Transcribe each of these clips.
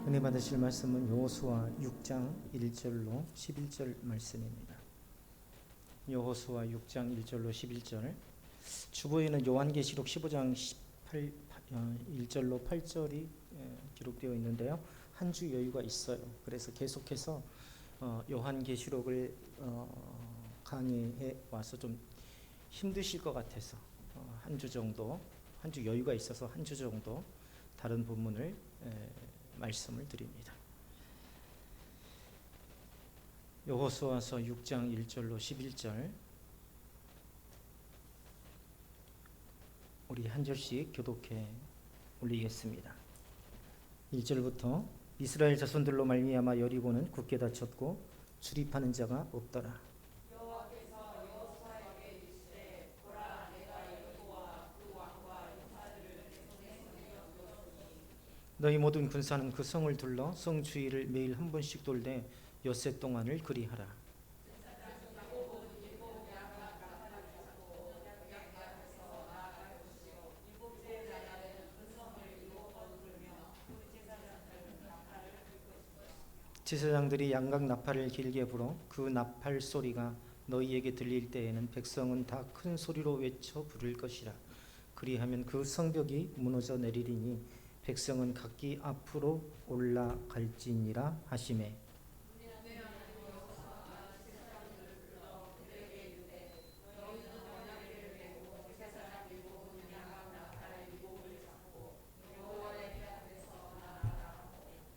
은혜 받으실 말씀은 여호수아 6장 1절로 11절 말씀입니다. 여호수아 6장 1절로 11절. 주보에는 요한계시록 15장 1절로 8절이 기록되어 있는데요. 한 주 여유가 있어요. 그래서 계속해서 요한계시록을 강의해 와서 좀 힘드실 것 같아서 한 주 정도, 한 주 여유가 있어서 한 주 정도 다른 본문을 말씀을 드립니다. 여호수아서 6장 1절로 11절, 우리 한 절씩 교독해 올리겠습니다. 1절부터 이스라엘 자손들로 말미암아 여리고는 굳게 닫혔고 출입하는 자가 없더라. 너희 모든 군사는 그 성을 둘러 성 주위를 매일 한 번씩 돌되 엿새 동안을 그리하라. 제사장들이 양각 나팔을 길게 불어 그 나팔 소리가 너희에게 들릴 때에는 백성은 다 큰 소리로 외쳐 부를 것이라. 그리하면 그 성벽이 무너져 내리리니 백성은 각기 앞으로 올라갈지니라 하시매.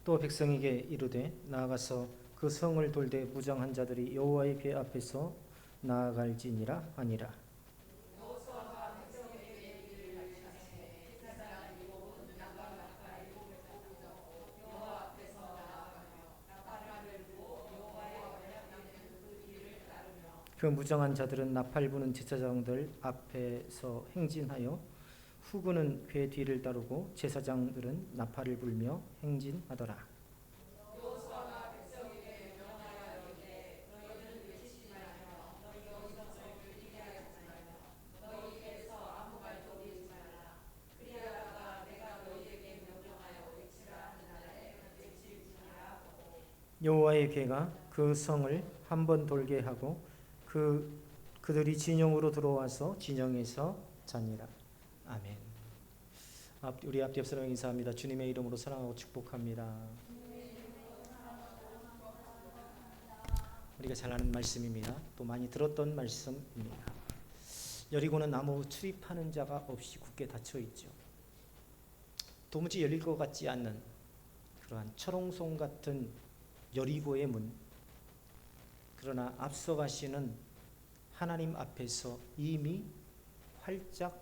또 백성에게 이르되 나아가서 그 성을 돌되 무장한 자들이 여호와의 궤 앞에서 나아갈지니라 하니라. 그 무장한 자들은 나팔 부는 제사장들 앞에서 행진하여 후군은 궤 뒤를 따르고 제사장들은 나팔을 불며 행진하더라. 여호와의 궤가 그 성을 한 번 돌게 하고 그들이 진영으로 들어와서 진영에서 자니라. 아멘. 우리 앞뒤 옆 사람 인사합니다. 주님의 이름으로 사랑하고 축복합니다. 우리가 잘 아는 말씀입니다. 또 많이 들었던 말씀입니다. 여리고는 아무 출입하는 자가 없이 굳게 닫혀 있죠. 도무지 열릴 것 같지 않는 그러한 철옹성 같은 여리고의 문. 그러나 앞서가시는 하나님 앞에서 이미 활짝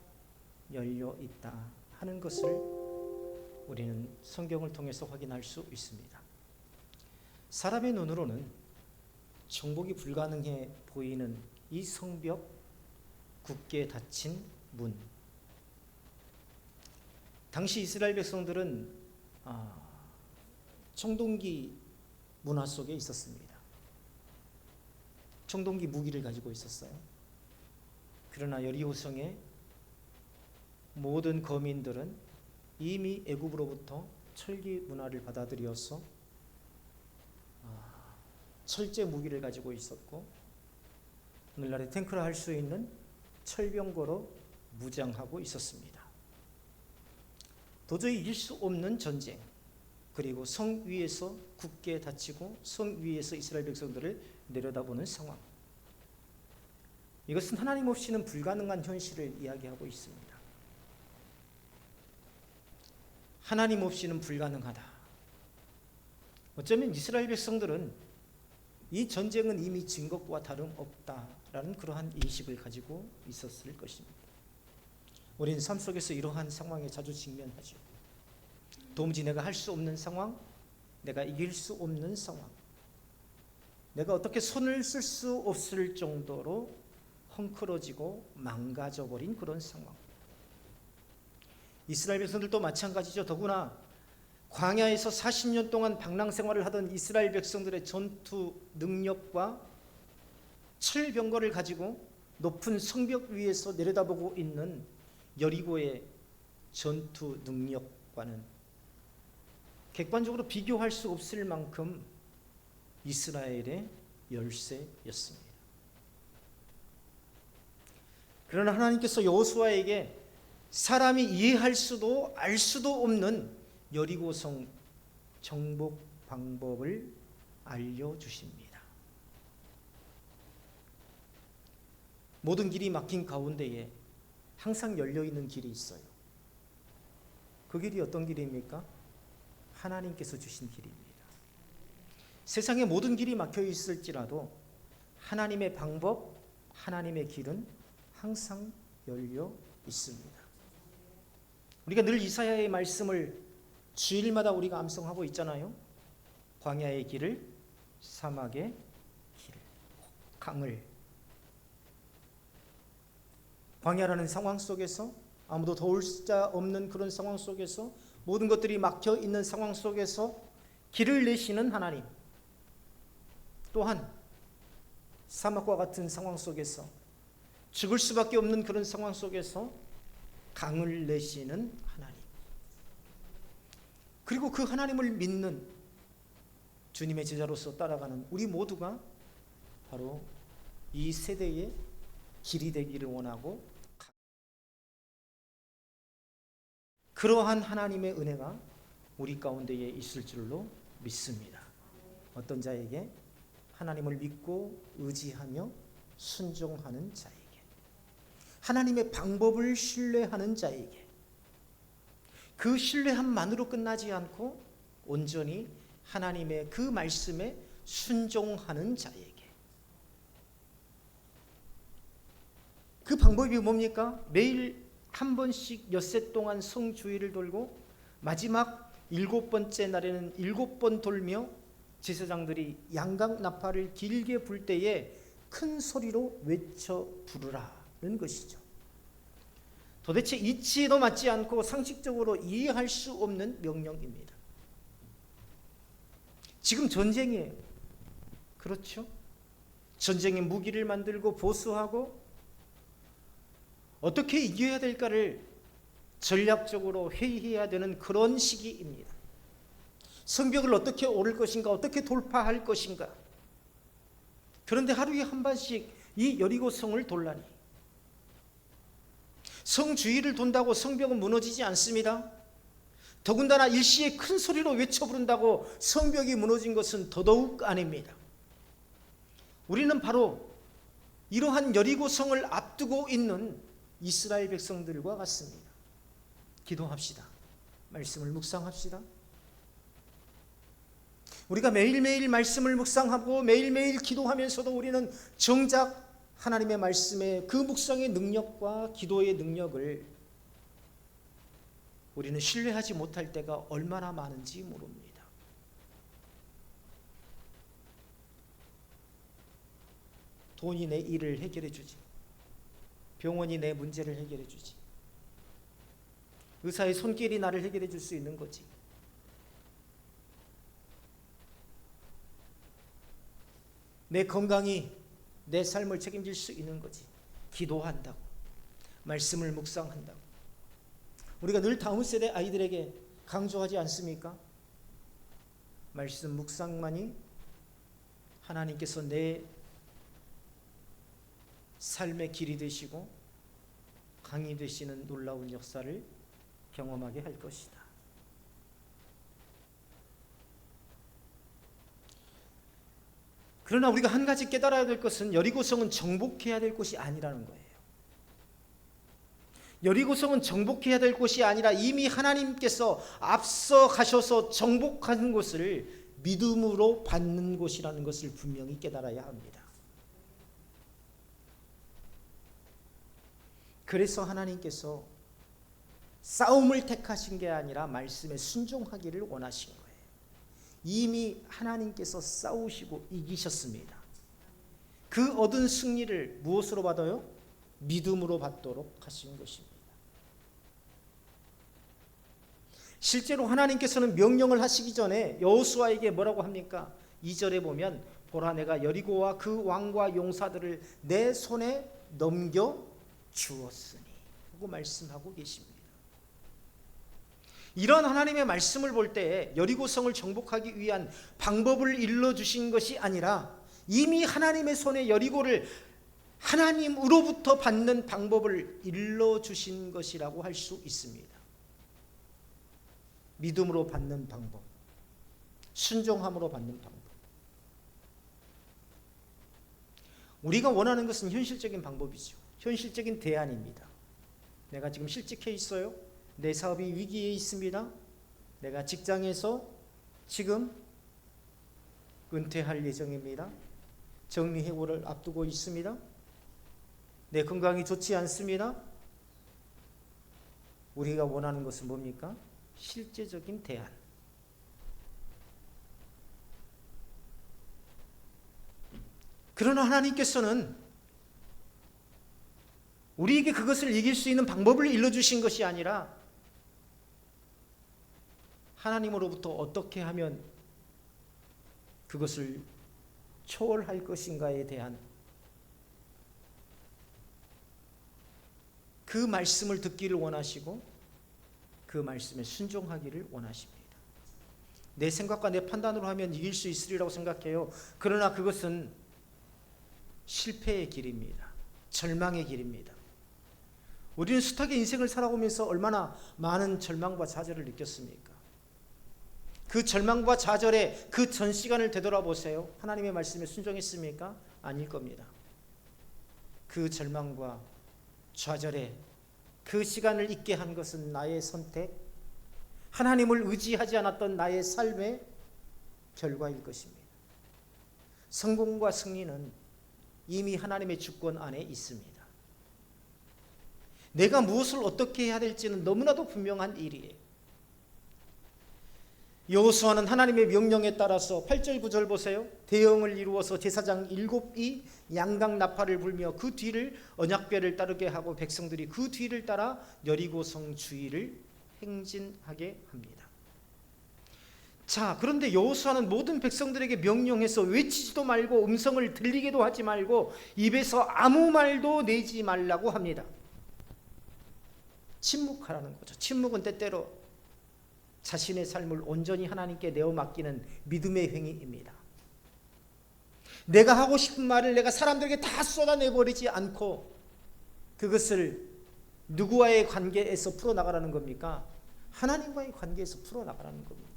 열려 있다 하는 것을 우리는 성경을 통해서 확인할 수 있습니다. 사람의 눈으로는 정복이 불가능해 보이는 이 성벽, 굳게 닫힌 문. 당시 이스라엘 백성들은 청동기 문화 속에 있었습니다. 청동기 무기를 가지고 있었어요. 그러나 여리고성의 모든 거민들은 이미 애굽으로부터 철기 문화를 받아들여서 철제 무기를 가지고 있었고 오늘날의 탱크를 할 수 있는 철병거로 무장하고 있었습니다. 도저히 이길 수 없는 전쟁, 그리고 성 위에서 굳게 닫히고 성 위에서 이스라엘 백성들을 내려다보는 상황. 이것은 하나님 없이는 불가능한 현실을 이야기하고 있습니다. 하나님 없이는 불가능하다. 어쩌면 이스라엘 백성들은 이 전쟁은 이미 진 것과 다름없다라는 그러한 인식을 가지고 있었을 것입니다. 우리는 삶 속에서 이러한 상황에 자주 직면하죠. 도무지 내가 할 수 없는 상황, 내가 이길 수 없는 상황, 내가 어떻게 손을 쓸 수 없을 정도로 헝클어지고 망가져버린 그런 상황. 이스라엘 백성들도 마찬가지죠. 더구나 광야에서 40년 동안 방랑 생활을 하던 이스라엘 백성들의 전투 능력과 철병거를 가지고 높은 성벽 위에서 내려다보고 있는 여리고의 전투 능력과는 객관적으로 비교할 수 없을 만큼 이스라엘의 열세였습니다. 그러나 하나님께서 여호수아에게 사람이 이해할 수도 알 수도 없는 여리고성 정복 방법을 알려주십니다. 모든 길이 막힌 가운데에 항상 열려있는 길이 있어요. 그 길이 어떤 길입니까? 하나님께서 주신 길입니다. 세상의 모든 길이 막혀 있을지라도 하나님의 방법, 하나님의 길은 항상 열려 있습니다. 우리가 늘 이사야의 말씀을 주일마다 우리가 암송하고 있잖아요. 광야의 길을, 사막의 길을, 강을. 광야라는 상황 속에서, 아무도 도울 자 없는 그런 상황 속에서, 모든 것들이 막혀 있는 상황 속에서 길을 내시는 하나님, 또한 사막과 같은 상황 속에서, 죽을 수밖에 없는 그런 상황 속에서 강을 내시는 하나님, 그리고 그 하나님을 믿는 주님의 제자로서 따라가는 우리 모두가 바로 이 세대의 길이 되기를 원하고, 그러한 하나님의 은혜가 우리 가운데에 있을 줄로 믿습니다. 어떤 자에게? 하나님을 믿고 의지하며 순종하는 자에게, 하나님의 방법을 신뢰하는 자에게, 그 신뢰함만으로 끝나지 않고 온전히 하나님의 그 말씀에 순종하는 자에게. 그 방법이 뭡니까? 매일 한 번씩 엿새 동안 성주일을 돌고 마지막 7번째 날에는 7번 돌며 제사장들이 양각 나팔을 길게 불 때에 큰 소리로 외쳐 부르라는 것이죠. 도대체 이치에도 맞지 않고 상식적으로 이해할 수 없는 명령입니다. 지금 전쟁이에요. 그렇죠? 전쟁의 무기를 만들고 보수하고 어떻게 이겨야 될까를 전략적으로 회의해야 되는 그런 시기입니다. 성벽을 어떻게 오를 것인가, 어떻게 돌파할 것인가. 그런데 하루에 한 번씩 이 여리고성을 돌라니, 성 주위를 돈다고 성벽은 무너지지 않습니다. 더군다나 일시에 큰 소리로 외쳐 부른다고 성벽이 무너진 것은 더더욱 아닙니다. 우리는 바로 이러한 여리고성을 앞두고 있는 이스라엘 백성들과 같습니다. 기도합시다. 말씀을 묵상합시다. 우리가 매일매일 말씀을 묵상하고 매일매일 기도하면서도 우리는 정작 하나님의 말씀의 그 묵상의 능력과 기도의 능력을 우리는 신뢰하지 못할 때가 얼마나 많은지 모릅니다. 돈이 내 일을 해결해 주지, 병원이 내 문제를 해결해 주지, 의사의 손길이 나를 해결해 줄 수 있는 거지. 내 건강이 내 삶을 책임질 수 있는 거지. 기도한다고, 말씀을 묵상한다고. 우리가 늘 다음 세대 아이들에게 강조하지 않습니까? 말씀 묵상만이 하나님께서 내 삶의 길이 되시고 강이 되시는 놀라운 역사를 경험하게 할 것이다. 그러나 우리가 한 가지 깨달아야 될 것은 여리고성은 정복해야 될 곳이 아니라는 거예요. 여리고성은 정복해야 될 곳이 아니라 이미 하나님께서 앞서 가셔서 정복하는 곳을 믿음으로 받는 곳이라는 것을 분명히 깨달아야 합니다. 그래서 하나님께서 싸움을 택하신 게 아니라 말씀에 순종하기를 원하신 거예요. 이미 하나님께서 싸우시고 이기셨습니다. 그 얻은 승리를 무엇으로 받아요? 믿음으로 받도록 하신 것입니다. 실제로 하나님께서는 명령을 하시기 전에 여호수아에게 뭐라고 합니까? 2절에 보면 보라, 내가 여리고와 그 왕과 용사들을 내 손에 넘겨 주었으니 하고 말씀하고 계십니다. 이런 하나님의 말씀을 볼 때 여리고성을 정복하기 위한 방법을 일러주신 것이 아니라 이미 하나님의 손에 여리고를 하나님으로부터 받는 방법을 일러주신 것이라고 할 수 있습니다. 믿음으로 받는 방법, 순종함으로 받는 방법. 우리가 원하는 것은 현실적인 방법이죠. 현실적인 대안입니다. 내가 지금 실직해 있어요. 내 사업이 위기에 있습니다. 내가 직장에서 지금 은퇴할 예정입니다. 정리해고를 앞두고 있습니다. 내 건강이 좋지 않습니다. 우리가 원하는 것은 뭡니까? 실제적인 대안. 그러나 하나님께서는 우리에게 그것을 이길 수 있는 방법을 일러주신 것이 아니라 하나님으로부터 어떻게 하면 그것을 초월할 것인가에 대한 그 말씀을 듣기를 원하시고 그 말씀에 순종하기를 원하십니다. 내 생각과 내 판단으로 하면 이길 수 있으리라고 생각해요. 그러나 그것은 실패의 길입니다. 절망의 길입니다. 우리는 숱하게 인생을 살아오면서 얼마나 많은 절망과 좌절을 느꼈습니까? 그 절망과 좌절의 그 전 시간을 되돌아보세요. 하나님의 말씀에 순종했습니까? 아닐 겁니다. 그 절망과 좌절에 그 시간을 있게 한 것은 나의 선택, 하나님을 의지하지 않았던 나의 삶의 결과일 것입니다. 성공과 승리는 이미 하나님의 주권 안에 있습니다. 내가 무엇을 어떻게 해야 될지는 너무나도 분명한 일이에요. 여호수아는 하나님의 명령에 따라서 8절 9절 보세요. 대형을 이루어서 제사장 7이 양각 나팔을 불며 그 뒤를 언약궤를 따르게 하고 백성들이 그 뒤를 따라 여리고성 주위를 행진하게 합니다. 자, 그런데 여호수아는 모든 백성들에게 명령해서 외치지도 말고 음성을 들리게도 하지 말고 입에서 아무 말도 내지 말라고 합니다. 침묵하라는 거죠. 침묵은 때때로 자신의 삶을 온전히 하나님께 내어 맡기는 믿음의 행위입니다. 내가 하고 싶은 말을 내가 사람들에게 다 쏟아내버리지 않고 그것을 누구와의 관계에서 풀어나가라는 겁니까? 하나님과의 관계에서 풀어나가라는 겁니다.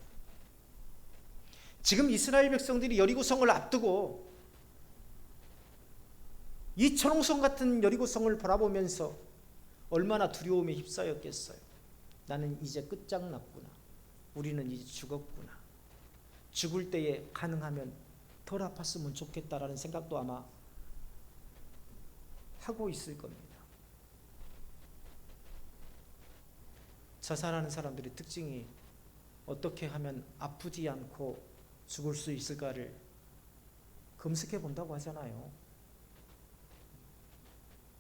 지금 이스라엘 백성들이 여리고성을 앞두고 이 초롱성 같은 여리고성을 바라보면서 얼마나 두려움에 휩싸였겠어요. 나는 이제 끝장났구나. 우리는 이제 죽었구나. 죽을 때에 가능하면 덜 아팠으면 좋겠다라는 생각도 아마 하고 있을 겁니다. 자살하는 사람들의 특징이 어떻게 하면 아프지 않고 죽을 수 있을까를 검색해 본다고 하잖아요.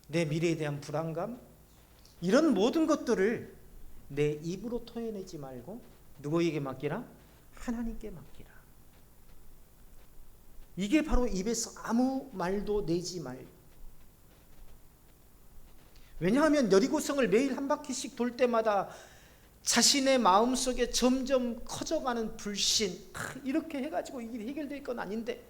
내 미래에 대한 불안감, 이런 모든 것들을 내 입으로 토해내지 말고 누구에게 맡기라? 하나님께 맡기라. 이게 바로 입에서 아무 말도 내지 말. 왜냐하면 여리고성을 매일 한 바퀴씩 돌 때마다 자신의 마음속에 점점 커져가는 불신, 이렇게 해가지고 이게 해결될 건 아닌데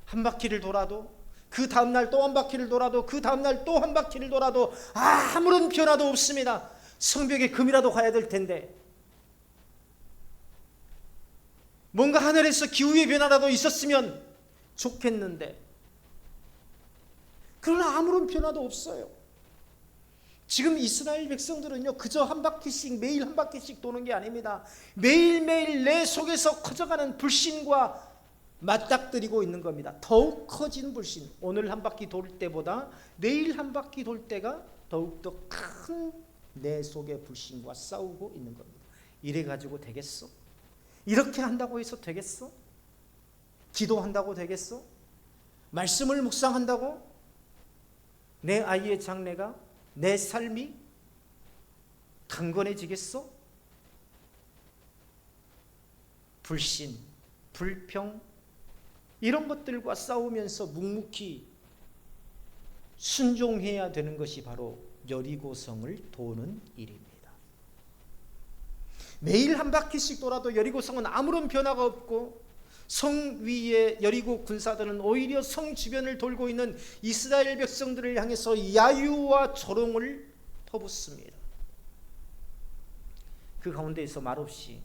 한 바퀴를 돌아도 그 다음날 또 한 바퀴를 돌아도 그 다음날 또 한 바퀴를 돌아도 아무런 변화도 없습니다. 성벽에 금이라도 가야 될 텐데 뭔가 하늘에서 기후의 변화라도 있었으면 좋겠는데 그러나 아무런 변화도 없어요. 지금 이스라엘 백성들은요 그저 한 바퀴씩 매일 한 바퀴씩 도는 게 아닙니다. 매일매일 내 속에서 커져가는 불신과 맞닥뜨리고 있는 겁니다. 더욱 커진 불신. 오늘 한 바퀴 돌 때보다 내일 한 바퀴 돌 때가 더욱더 큰 내 속의 불신과 싸우고 있는 겁니다. 이래 가지고 되겠어? 이렇게 한다고 해서 되겠어? 기도한다고 되겠어? 말씀을 묵상한다고? 내 아이의 장래가, 내 삶이 강건해지겠어? 불신, 불평, 이런 것들과 싸우면서 묵묵히 순종해야 되는 것이 바로 여리고성을 도는 일입니다. 매일 한 바퀴씩 돌아도 여리고성은 아무런 변화가 없고 성 위에 여리고 군사들은 오히려 성 주변을 돌고 있는 이스라엘 백성들을 향해서 야유와 조롱을 퍼붓습니다. 그 가운데에서 말없이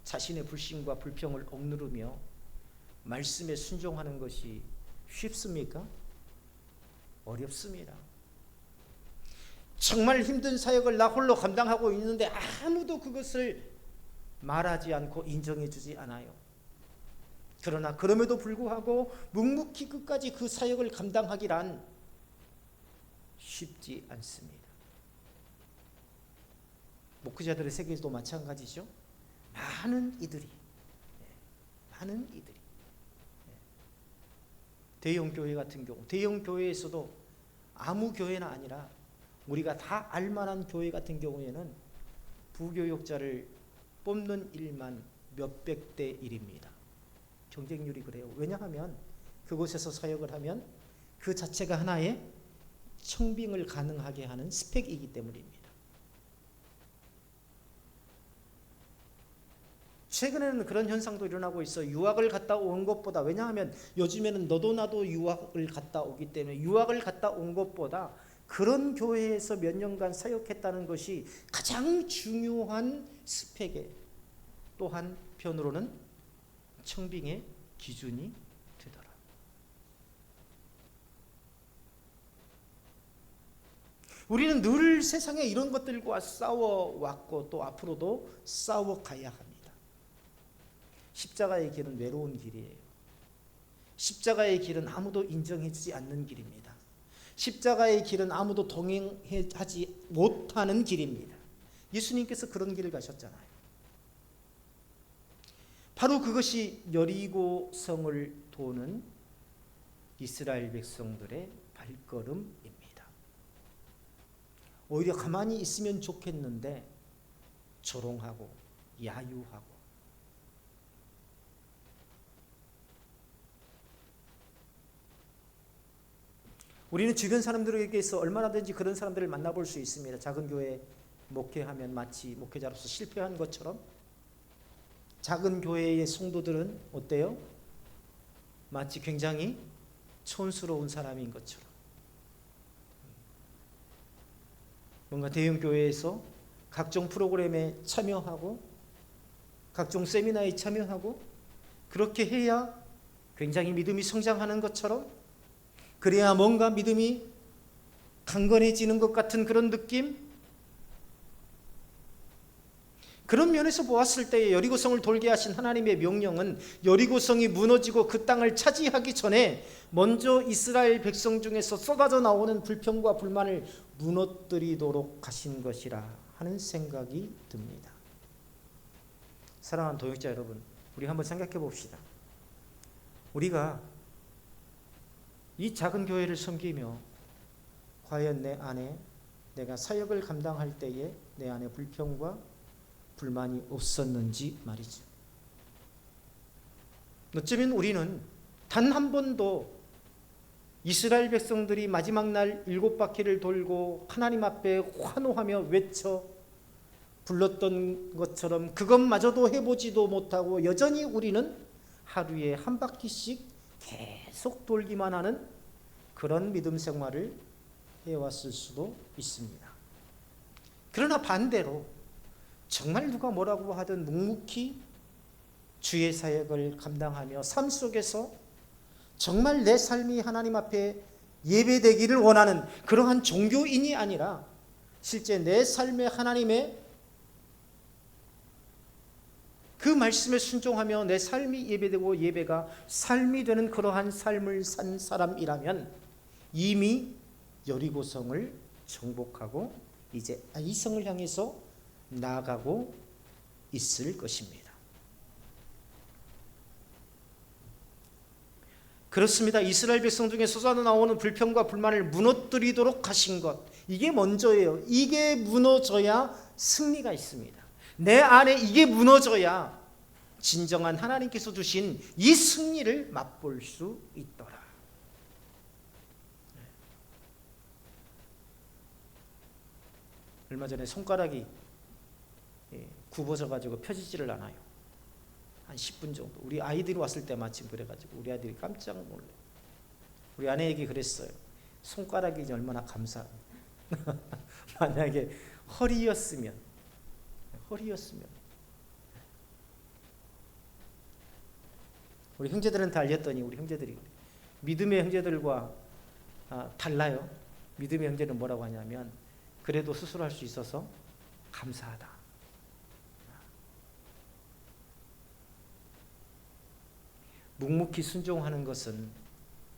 자신의 불신과 불평을 억누르며 말씀에 순종하는 것이 쉽습니까? 어렵습니다. 정말 힘든 사역을 나 홀로 감당하고 있는데 아무도 그것을 말하지 않고 인정해 주지 않아요. 그러나 그럼에도 불구하고 묵묵히 끝까지 그 사역을 감당하기란 쉽지 않습니다. 목회자들의 세계에서도 마찬가지죠. 많은 이들이 대형 교회 같은 경우, 대형 교회에서도 아무 교회나 아니라 우리가 다 알만한 교회 같은 경우에는 부교역자를 뽑는 일만 몇백 대 일입니다. 경쟁률이 그래요. 왜냐하면 그곳에서 사역을 하면 그 자체가 하나의 청빙을 가능하게 하는 스펙이기 때문입니다. 최근에는 그런 현상도 일어나고 있어. 유학을 갔다 온 것보다, 왜냐하면 요즘에는 너도 나도 유학을 갔다 오기 때문에 유학을 갔다 온 것보다 그런 교회에서 몇 년간 사역했다는 것이 가장 중요한 스펙에, 또 한편으로는 청빙의 기준이 되더라. 우리는 늘 세상에 이런 것들과 싸워왔고 또 앞으로도 싸워가야 합니다. 십자가의 길은 외로운 길이에요. 십자가의 길은 아무도 인정해주지 않는 길입니다. 십자가의 길은 아무도 동행하지 못하는 길입니다. 예수님께서 그런 길을 가셨잖아요. 바로 그것이 여리고성을 도는 이스라엘 백성들의 발걸음입니다. 오히려 가만히 있으면 좋겠는데 조롱하고 야유하고, 우리는 주변 사람들에게서 얼마나든지 그런 사람들을 만나볼 수 있습니다. 작은 교회 목회하면 마치 목회자로서 실패한 것처럼, 작은 교회의 성도들은 어때요? 마치 굉장히 촌스러운 사람인 것처럼. 뭔가 대형 교회에서 각종 프로그램에 참여하고 각종 세미나에 참여하고 그렇게 해야 굉장히 믿음이 성장하는 것처럼, 그래야 뭔가 믿음이 강건해지는 것 같은 그런 느낌? 그런 면에서 보았을 때에 여리고성을 돌게 하신 하나님의 명령은 여리고성이 무너지고 그 땅을 차지하기 전에 먼저 이스라엘 백성 중에서 쏟아져 나오는 불평과 불만을 무너뜨리도록 하신 것이라 하는 생각이 듭니다. 사랑하는 동역자 여러분, 우리 한번 생각해 봅시다. 우리가 이 작은 교회를 섬기며 과연 내 안에, 내가 사역을 감당할 때에 내 안에 불평과 불만이 없었는지 말이죠. 어쩌면 우리는 단 한 번도 이스라엘 백성들이 마지막 날 7바퀴를 돌고 하나님 앞에 환호하며 외쳐 불렀던 것처럼 그것마저도 해보지도 못하고 여전히 우리는 하루에 한 바퀴씩 계속 돌기만 하는 그런 믿음 생활을 해왔을 수도 있습니다. 그러나 반대로 정말 누가 뭐라고 하든 묵묵히 주의 사역을 감당하며 삶 속에서 정말 내 삶이 하나님 앞에 예배되기를 원하는 그러한 종교인이 아니라 실제 내 삶에 하나님의 그 말씀에 순종하며 내 삶이 예배되고 예배가 삶이 되는 그러한 삶을 산 사람이라면 이미 여리고성을 정복하고 이제 아이성을 향해서 나아가고 있을 것입니다. 그렇습니다. 이스라엘 백성 중에 쏟아져 나오는 불평과 불만을 무너뜨리도록 하신 것, 이게 먼저예요. 이게 무너져야 승리가 있습니다. 내 안에 이게 무너져야 진정한 하나님께서 주신 이 승리를 맛볼 수 있더라. 얼마 전에 손가락이 굽어져 가지고 펴지지를 않아요. 한 10분 정도. 우리 아이들이 왔을 때 마침 그래가지고 우리 아이들이 깜짝 놀래요. 우리 아내에게 그랬어요. 손가락이 이제 얼마나 감사해요. 만약에 허리였으면 우리 형제들한테 알렸더니 우리 형제들이 믿음의 형제들과 달라요. 믿음의 형제는 뭐라고 하냐면 그래도 수술할 수 있어서 감사하다. 묵묵히 순종하는 것은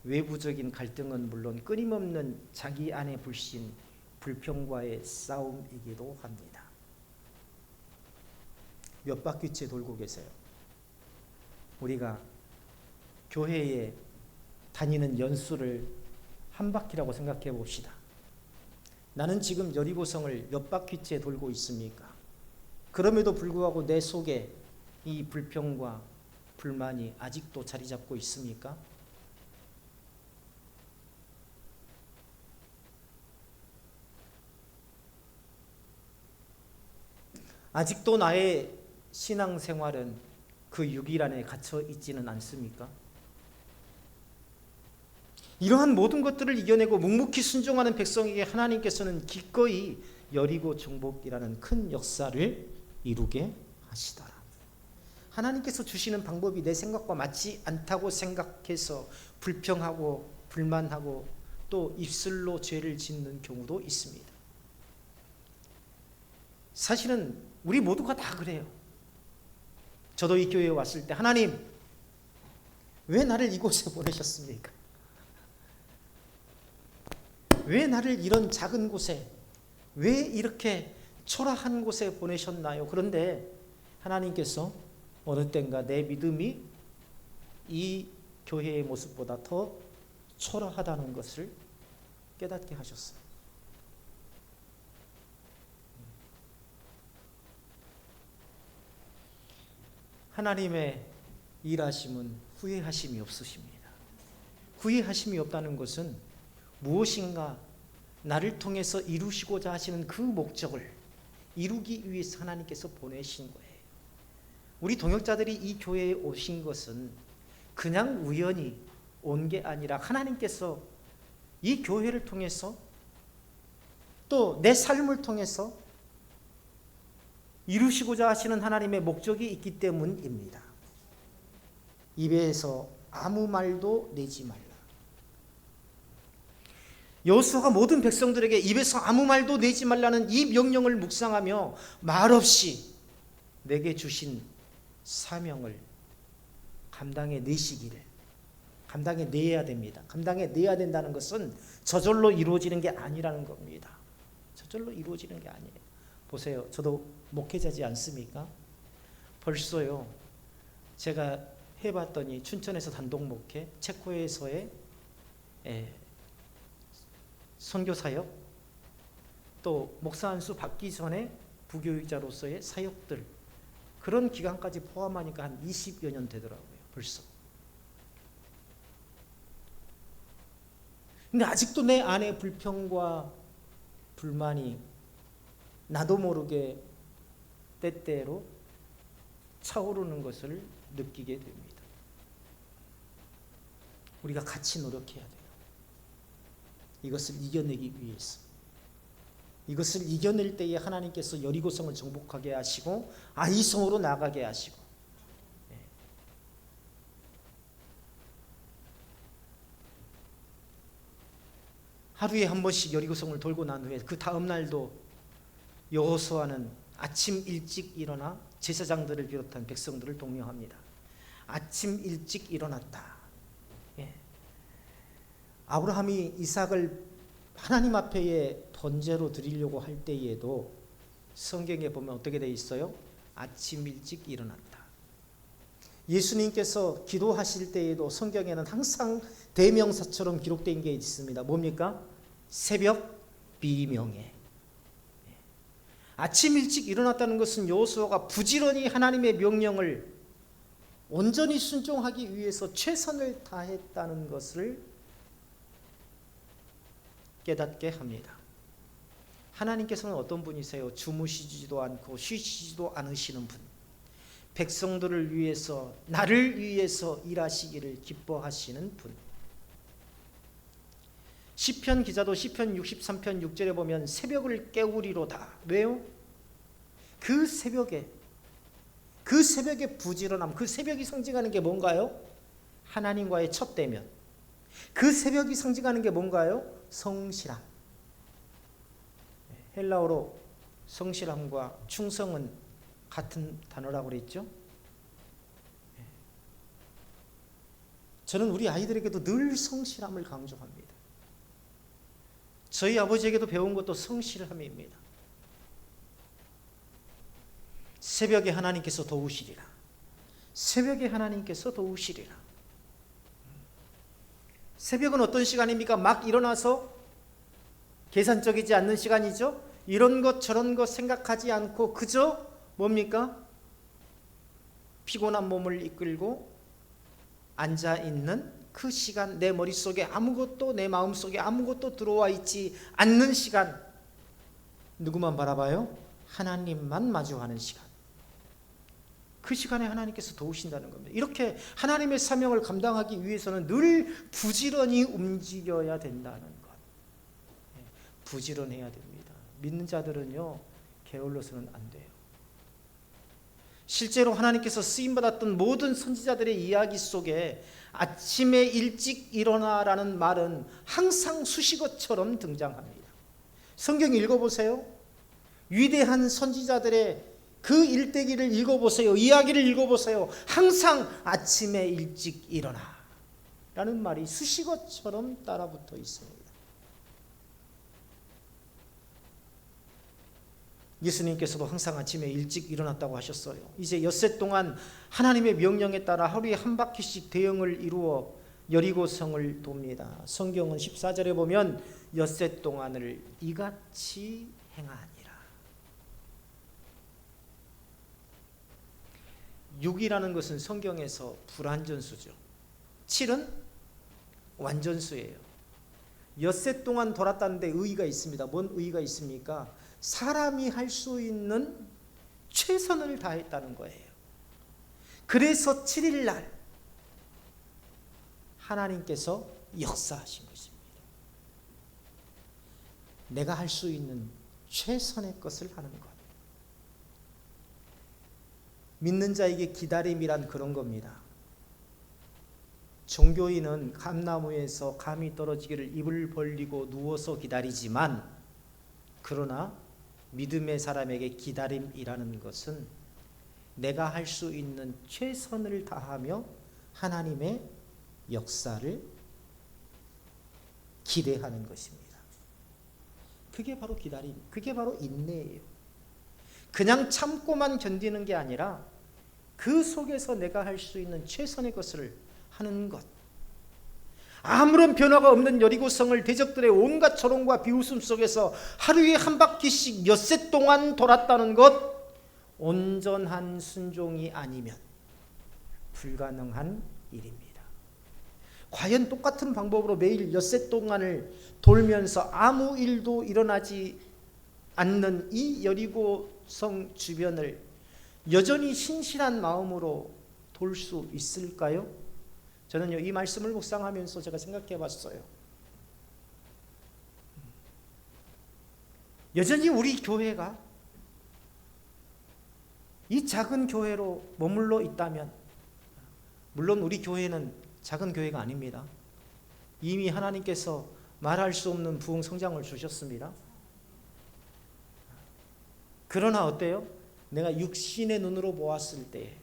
외부적인 갈등은 물론 끊임없는 자기 안의 불신, 불평과의 싸움이기도 합니다. 몇 바퀴째 돌고 계세요. 우리가 교회에 다니는 연수를 한 바퀴라고 생각해 봅시다. 나는 지금 여리고성을 몇 바퀴째 돌고 있습니까? 그럼에도 불구하고 내 속에 이 불평과 불만이 아직도 자리 잡고 있습니까? 아직도 나의 신앙생활은 그 유길 안에 갇혀 있지는 않습니까? 이러한 모든 것들을 이겨내고 묵묵히 순종하는 백성에게 하나님께서는 기꺼이 여리고 정복이라는 큰 역사를 이루게 하시더라. 하나님께서 주시는 방법이 내 생각과 맞지 않다고 생각해서 불평하고 불만하고 또 입술로 죄를 짓는 경우도 있습니다. 사실은 우리 모두가 다 그래요. 저도 이 교회에 왔을 때 하나님 왜 나를 이곳에 보내셨습니까? 왜 나를 이런 작은 곳에 왜 이렇게 초라한 곳에 보내셨나요? 그런데 하나님께서 어느 땐가 내 믿음이 이 교회의 모습보다 더 초라하다는 것을 깨닫게 하셨어요. 하나님의 일하심은 후회하심이 없으십니다. 후회하심이 없다는 것은 무엇인가 나를 통해서 이루시고자 하시는 그 목적을 이루기 위해서 하나님께서 보내신 거예요. 우리 동역자들이 이 교회에 오신 것은 그냥 우연히 온 게 아니라 하나님께서 이 교회를 통해서 또 내 삶을 통해서 이루시고자 하시는 하나님의 목적이 있기 때문입니다. 입에서 아무 말도 내지 말라. 여호수아가 모든 백성들에게 입에서 아무 말도 내지 말라는 이 명령을 묵상하며 말없이 내게 주신 사명을 감당해내시기를 감당해내야 됩니다. 감당해내야 된다는 것은 저절로 이루어지는 게 아니라는 겁니다. 저절로 이루어지는 게 아니에요. 보세요. 저도 목회자지 않습니까? 벌써요. 제가 해봤더니 춘천에서 단독 목회, 체코에서의 선교사역, 또 목사 안수 받기 전에 부교육자로서의 사역들, 그런 기간까지 포함하니까 한 20여 년 되더라고요. 벌써. 근데 아직도 내 안에 불평과 불만이 나도 모르게 때때로 차오르는 것을 느끼게 됩니다. 우리가 같이 노력해야 돼요. 이것을 이겨내기 위해서. 이것을 이겨낼 때에 하나님께서 여리고성을 정복하게 하시고 아이성으로 나가게 하시고, 하루에 한 번씩 여리고성을 돌고 난 후에 그 다음 날도 여호수아는 아침 일찍 일어나 제사장들을 비롯한 백성들을 독려합니다. 아침 일찍 일어났다. 아브라함이 이삭을 하나님 앞에 번제로 드리려고 할 때에도 성경에 보면 어떻게 되어 있어요? 아침 일찍 일어났다. 예수님께서 기도하실 때에도 성경에는 항상 대명사처럼 기록된 게 있습니다. 뭡니까? 새벽 비명에. 아침 일찍 일어났다는 것은 여호수아가 부지런히 하나님의 명령을 온전히 순종하기 위해서 최선을 다했다는 것을 깨닫게 합니다. 하나님께서는 어떤 분이세요? 주무시지도 않고 쉬시지도 않으시는 분. 백성들을 위해서, 나를 위해서 일하시기를 기뻐하시는 분. 시편 기자도 시편 63편 6절에 보면 새벽을 깨우리로다. 왜요? 그 새벽에 부지런함, 그 새벽이 상징하는 게 뭔가요? 하나님과의 첫 대면. 그 새벽이 상징하는 게 뭔가요? 성실함. 헬라어로 성실함과 충성은 같은 단어라고 그랬죠. 저는 우리 아이들에게도 늘 성실함을 강조합니다. 저희 아버지에게도 배운 것도 성실함입니다. 새벽에 하나님께서 도우시리라. 새벽에 하나님께서 도우시리라. 새벽은 어떤 시간입니까? 막 일어나서 계산적이지 않는 시간이죠. 이런 것 저런 것 생각하지 않고 그저 뭡니까? 피곤한 몸을 이끌고 앉아있는 그 시간, 내 머릿속에 아무것도, 내 마음속에 아무것도 들어와 있지 않는 시간. 누구만 바라봐요? 하나님만 마주하는 시간. 그 시간에 하나님께서 도우신다는 겁니다. 이렇게 하나님의 사명을 감당하기 위해서는 늘 부지런히 움직여야 된다는 것. 부지런해야 됩니다. 믿는 자들은요, 게을러서는 안 돼요. 실제로 하나님께서 쓰임받았던 모든 선지자들의 이야기 속에 아침에 일찍 일어나라는 말은 항상 수식어처럼 등장합니다. 성경 읽어보세요. 위대한 선지자들의 그 일대기를 읽어보세요. 이야기를 읽어보세요. 항상 아침에 일찍 일어나 라는 말이 수식어처럼 따라붙어 있습니다. 예수님께서도 항상 아침에 일찍 일어났다고 하셨어요. 이제 엿새 동안 하나님의 명령에 따라 하루에 한 바퀴씩 대형을 이루어 여리고성을 돕니다. 성경은 14절에 보면 엿새 동안을 이같이 행하니라. 6이라는 것은 성경에서 불완전수죠. 7은 완전수예요. 엿새 동안 돌았다는데 의의가 있습니다. 뭔 의의가 있습니까? 사람이 할 수 있는 최선을 다했다는 거예요. 그래서 7일 날 하나님께서 역사하신 것입니다. 내가 할 수 있는 최선의 것을 하는 것. 믿는 자에게 기다림이란 그런 겁니다. 종교인은 감나무에서 감이 떨어지기를 입을 벌리고 누워서 기다리지만, 그러나 믿음의 사람에게 기다림이라는 것은 내가 할 수 있는 최선을 다하며 하나님의 역사를 기대하는 것입니다. 그게 바로 기다림, 그게 바로 인내예요. 그냥 참고만 견디는 게 아니라 그 속에서 내가 할 수 있는 최선의 것을 하는 것. 아무런 변화가 없는 여리고성을 대적들의 온갖 조롱과 비웃음 속에서 하루에 한 바퀴씩 엿새 동안 돌았다는 것, 온전한 순종이 아니면 불가능한 일입니다. 과연 똑같은 방법으로 매일 엿새 동안을 돌면서 아무 일도 일어나지 않는 이 여리고성 주변을 여전히 신실한 마음으로 돌 수 있을까요? 저는 이 말씀을 묵상하면서 제가 생각해 봤어요. 여전히 우리 교회가 이 작은 교회로 머물러 있다면, 물론 우리 교회는 작은 교회가 아닙니다. 이미 하나님께서 말할 수 없는 부흥 성장을 주셨습니다. 그러나 어때요? 내가 육신의 눈으로 보았을 때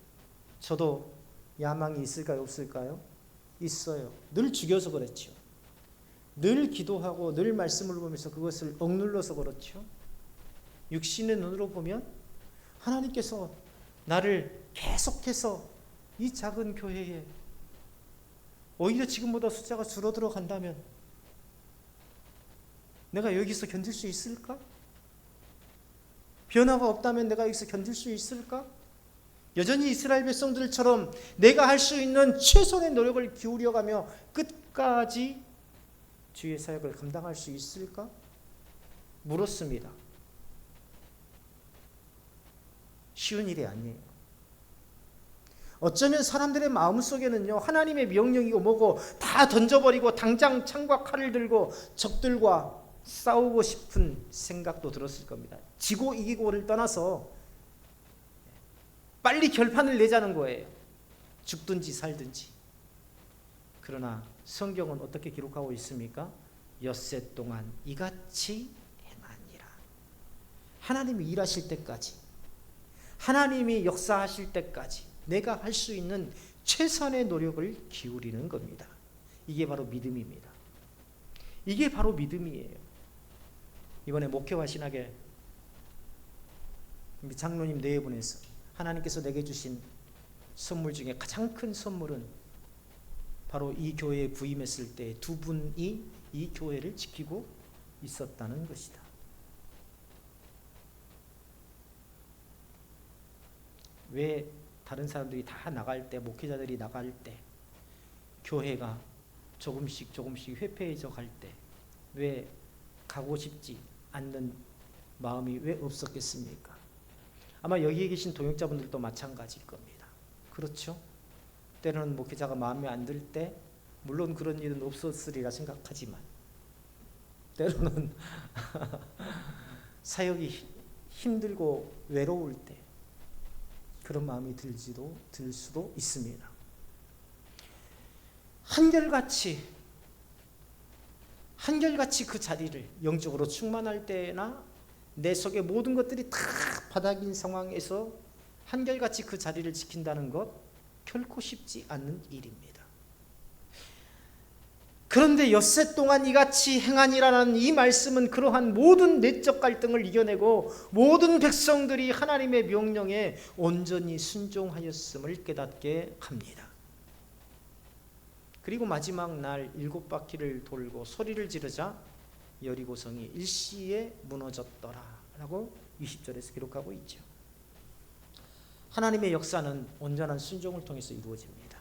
저도 야망이 있을까요? 없을까요? 있어요. 늘 죽여서 그렇죠. 늘 기도하고 늘 말씀을 보면서 그것을 억눌러서 그렇죠. 육신의 눈으로 보면 하나님께서 나를 계속해서 이 작은 교회에 오히려 지금보다 숫자가 줄어들어 간다면 내가 여기서 견딜 수 있을까? 변화가 없다면 내가 여기서 견딜 수 있을까? 여전히 이스라엘 백성들처럼 내가 할 수 있는 최선의 노력을 기울여가며 끝까지 주의 사역을 감당할 수 있을까? 물었습니다. 쉬운 일이 아니에요. 어쩌면 사람들의 마음속에는요, 하나님의 명령이고 뭐고 다 던져버리고 당장 창과 칼을 들고 적들과 싸우고 싶은 생각도 들었을 겁니다. 지고 이기고를 떠나서 빨리 결판을 내자는 거예요. 죽든지 살든지. 그러나 성경은 어떻게 기록하고 있습니까? 엿새 동안 이같이 행하니라. 하나님이 일하실 때까지, 하나님이 역사하실 때까지 내가 할 수 있는 최선의 노력을 기울이는 겁니다. 이게 바로 믿음입니다. 이게 바로 믿음이에요. 이번에 목회와 신학의 장로님 네 분에서 하나님께서 내게 주신 선물 중에 가장 큰 선물은 바로 이 교회에 부임했을 때 두 분이 이 교회를 지키고 있었다는 것이다. 왜 다른 사람들이 다 나갈 때, 목회자들이 나갈 때 교회가 조금씩 회폐해져 갈 때 왜 가고 싶지 않는 마음이 왜 없었겠습니까? 아마 여기에 계신 동역자분들도 마찬가지일 겁니다. 그렇죠? 때로는 목회자가 마음에 안 들 때, 물론 그런 일은 없었으리라 생각하지만 때로는 사역이 힘들고 외로울 때 그런 마음이 들 수도 있습니다. 한결같이 그 자리를 영적으로 충만할 때나 내 속의 모든 것들이 다 바닥인 상황에서 한결같이 그 자리를 지킨다는 것 결코 쉽지 않는 일입니다. 그런데 엿새 동안 이같이 행하니라는 이 말씀은 그러한 모든 내적 갈등을 이겨내고 모든 백성들이 하나님의 명령에 온전히 순종하였음을 깨닫게 합니다. 그리고 마지막 날 7바퀴를 돌고 소리를 지르자 여리고성이 일시에 무너졌더라 라고 20절에서 기록하고 있죠. 하나님의 역사는 온전한 순종을 통해서 이루어집니다.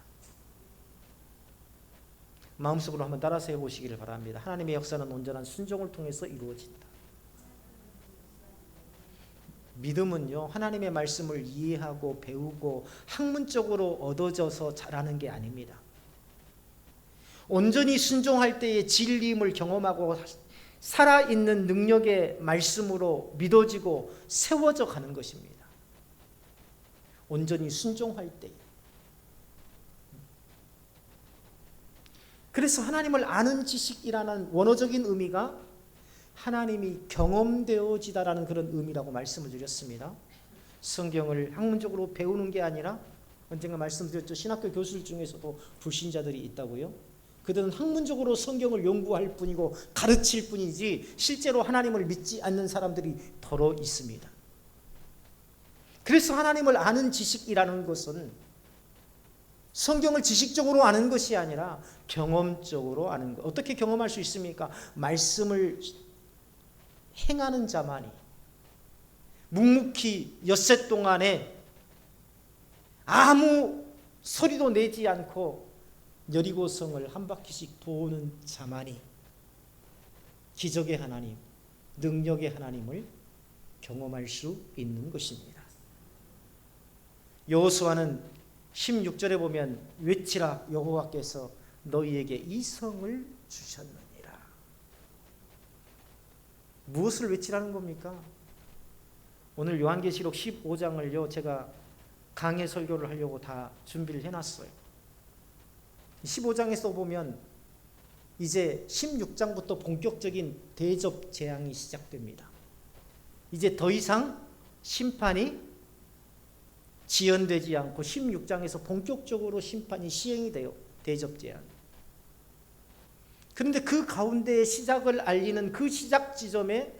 마음속으로 한번 따라서 해보시기를 바랍니다. 하나님의 역사는 온전한 순종을 통해서 이루어진다. 믿음은요, 하나님의 말씀을 이해하고 배우고 학문적으로 얻어져서 잘하는 게 아닙니다. 온전히 순종할 때의 진리임을 경험하고 살아있는 능력의 말씀으로 믿어지고 세워져 가는 것입니다. 온전히 순종할 때. 그래서 하나님을 아는 지식이라는 원어적인 의미가 하나님이 경험되어지다라는 그런 의미라고 말씀을 드렸습니다. 성경을 학문적으로 배우는 게 아니라 언젠가 말씀드렸죠. 신학교 교수들 중에서도 불신자들이 있다고요. 그들은 학문적으로 성경을 연구할 뿐이고 가르칠 뿐이지 실제로 하나님을 믿지 않는 사람들이 더러 있습니다. 그래서 하나님을 아는 지식이라는 것은 성경을 지식적으로 아는 것이 아니라 경험적으로 아는 것. 어떻게 경험할 수 있습니까? 말씀을 행하는 자만이 묵묵히 엿새 동안에 아무 소리도 내지 않고 여리고성을 한 바퀴씩 도는 자만이 기적의 하나님, 능력의 하나님을 경험할 수 있는 것입니다. 여호수아는 16절에 보면 외치라 여호와께서 너희에게 이 성을 주셨느니라. 무엇을 외치라는 겁니까? 오늘 요한계시록 15장을요 제가 강해 설교를 하려고 다 준비를 해놨어요. 15장에서 보면 이제 16장부터 본격적인 대접 재앙이 시작됩니다. 이제 더 이상 심판이 지연되지 않고 16장에서 본격적으로 심판이 시행이 돼요. 대접 재앙. 그런데 그 가운데 시작을 알리는 그 시작 지점에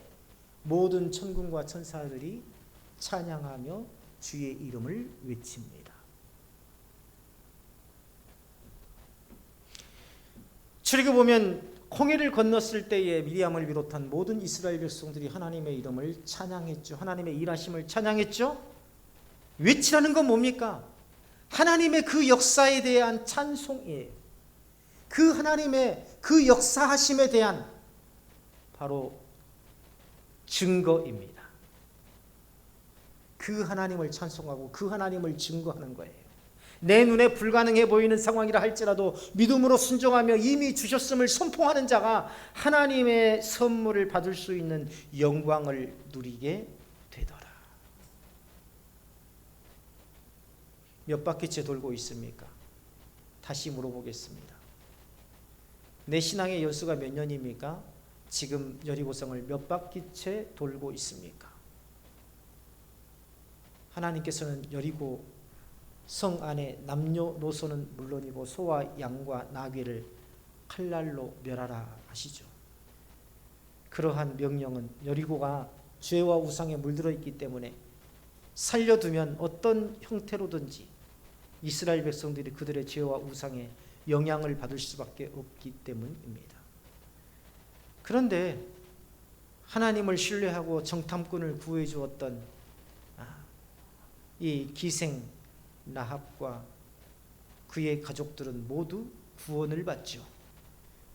모든 천군과 천사들이 찬양하며 주의 이름을 외칩니다. 출애굽보면 홍해를 건넜을 때에 미리암을 비롯한 모든 이스라엘 백성들이 하나님의 이름을 찬양했죠. 하나님의 일하심을 찬양했죠. 외치라는 건 뭡니까? 하나님의 그 역사에 대한 찬송이에요. 그 하나님의 그 역사하심에 대한 바로 증거입니다. 그 하나님을 찬송하고 그 하나님을 증거하는 거예요. 내 눈에 불가능해 보이는 상황이라 할지라도 믿음으로 순종하며 이미 주셨음을 선포하는 자가 하나님의 선물을 받을 수 있는 영광을 누리게 되더라. 몇 바퀴째 돌고 있습니까? 다시 물어보겠습니다. 내 신앙의 연수가 몇 년입니까? 지금 여리고성을 몇 바퀴째 돌고 있습니까? 하나님께서는 여리고 성 안에 남녀노소는 물론이고 소와 양과 나귀를 칼날로 멸하라 하시죠. 그러한 명령은 여리고가 죄와 우상에 물들어 있기 때문에 살려두면 어떤 형태로든지 이스라엘 백성들이 그들의 죄와 우상에 영향을 받을 수밖에 없기 때문입니다. 그런데 하나님을 신뢰하고 정탐꾼을 구해 주었던 이 기생 라합과 그의 가족들은 모두 구원을 받죠.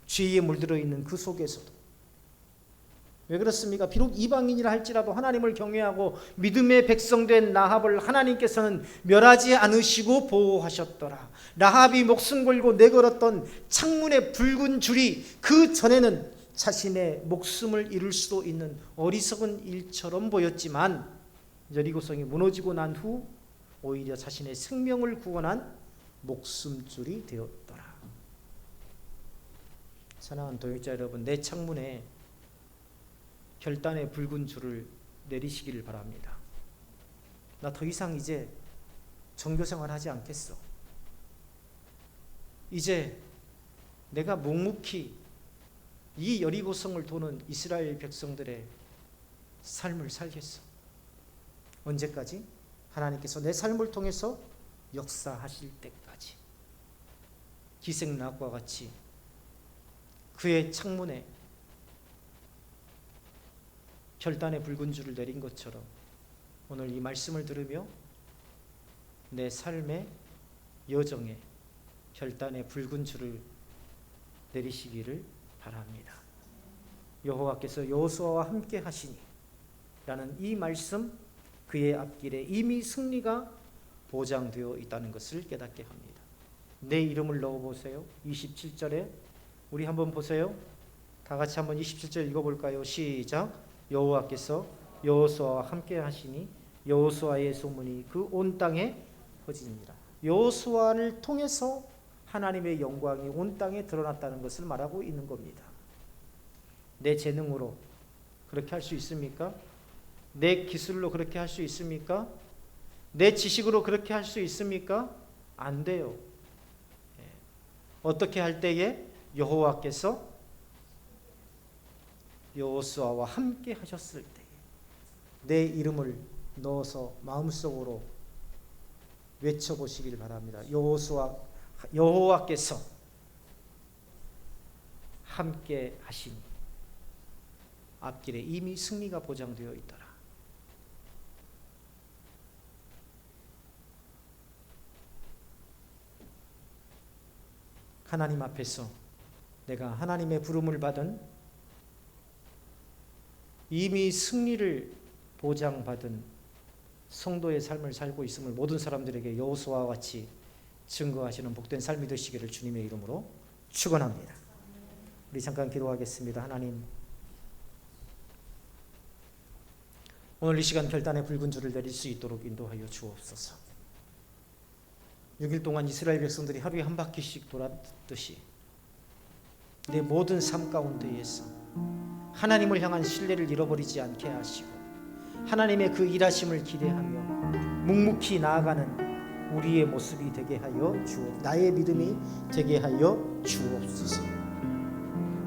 죄에 물들어 있는 그 속에서도. 왜 그렇습니까? 비록 이방인이라 할지라도 하나님을 경외하고 믿음의 백성된 라합을 하나님께서는 멸하지 않으시고 보호하셨더라. 라합이 목숨 걸고 내걸었던 창문의 붉은 줄이 그 전에는 자신의 목숨을 잃을 수도 있는 어리석은 일처럼 보였지만 여리고성이 무너지고 난 후 오히려 자신의 생명을 구원한 목숨줄이 되었더라. 사랑하는 동역자 여러분, 내 창문에 결단의 붉은 줄을 내리시기를 바랍니다. 나 더 이상 이제 종교생활 하지 않겠어. 이제 내가 묵묵히 이 여리고성을 도는 이스라엘 백성들의 삶을 살겠어. 언제까지? 하나님께서 내 삶을 통해서 역사하실 때까지. 기생락과 같이 그의 창문에 결단의 붉은 줄을 내린 것처럼 오늘 이 말씀을 들으며 내 삶의 여정에 결단의 붉은 줄을 내리시기를 바랍니다. 여호와께서 여호수아와 함께 하시니 라는 이 말씀, 그의 앞길에 이미 승리가 보장되어 있다는 것을 깨닫게 합니다. 내 이름을 넣어보세요. 27절에 우리 한번 보세요. 다 같이 한번 27절 읽어볼까요? 시작. 여호와께서 여호수아와 함께 하시니 여호수아의 소문이 그 온 땅에 퍼지니라. 여호수아를 통해서 하나님의 영광이 온 땅에 드러났다는 것을 말하고 있는 겁니다. 내 재능으로 그렇게 할 수 있습니까? 내 기술로 그렇게 할 수 있습니까? 내 지식으로 그렇게 할 수 있습니까? 안 돼요. 어떻게 할 때에? 여호와께서 여호수아와 함께 하셨을 때에 내 이름을 넣어서 마음속으로 외쳐보시길 바랍니다. 여호와께서 함께 하시니 앞길에 이미 승리가 보장되어 있더라. 하나님 앞에서 내가 하나님의 부름을 받은 이미 승리를 보장받은 성도의 삶을 살고 있음을 모든 사람들에게 여호수아와 같이 증거하시는 복된 삶이 되시기를 주님의 이름으로 축원합니다. 우리 잠깐 기도하겠습니다. 하나님, 오늘 이 시간 결단의 붉은 줄을 내릴 수 있도록 인도하여 주옵소서. 6일 동안 이스라엘 백성들이 하루에 한 바퀴씩 돌았듯이 내 모든 삶 가운데에서 하나님을 향한 신뢰를 잃어버리지 않게 하시고 하나님의 그 일하심을 기대하며 묵묵히 나아가는 우리의 모습이 되게 하여 나의 믿음이 되게 하여 주옵소서.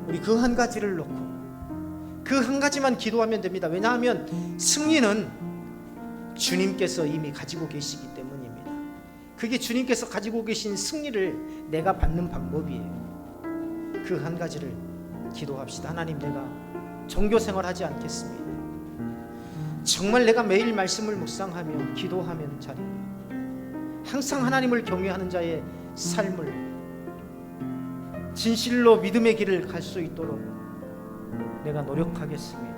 우리 그 한 가지를 놓고 그 한 가지만 기도하면 됩니다. 왜냐하면 승리는 주님께서 이미 가지고 계시기 때문입니다. 그게 주님께서 가지고 계신 승리를 내가 받는 방법이에요. 그 한 가지를 기도합시다. 하나님, 내가 종교생활 하지 않겠습니다. 정말 내가 매일 말씀을 묵상하며 기도하면 자리에 항상 하나님을 경외하는 자의 삶을 진실로 믿음의 길을 갈 수 있도록 내가 노력하겠습니다.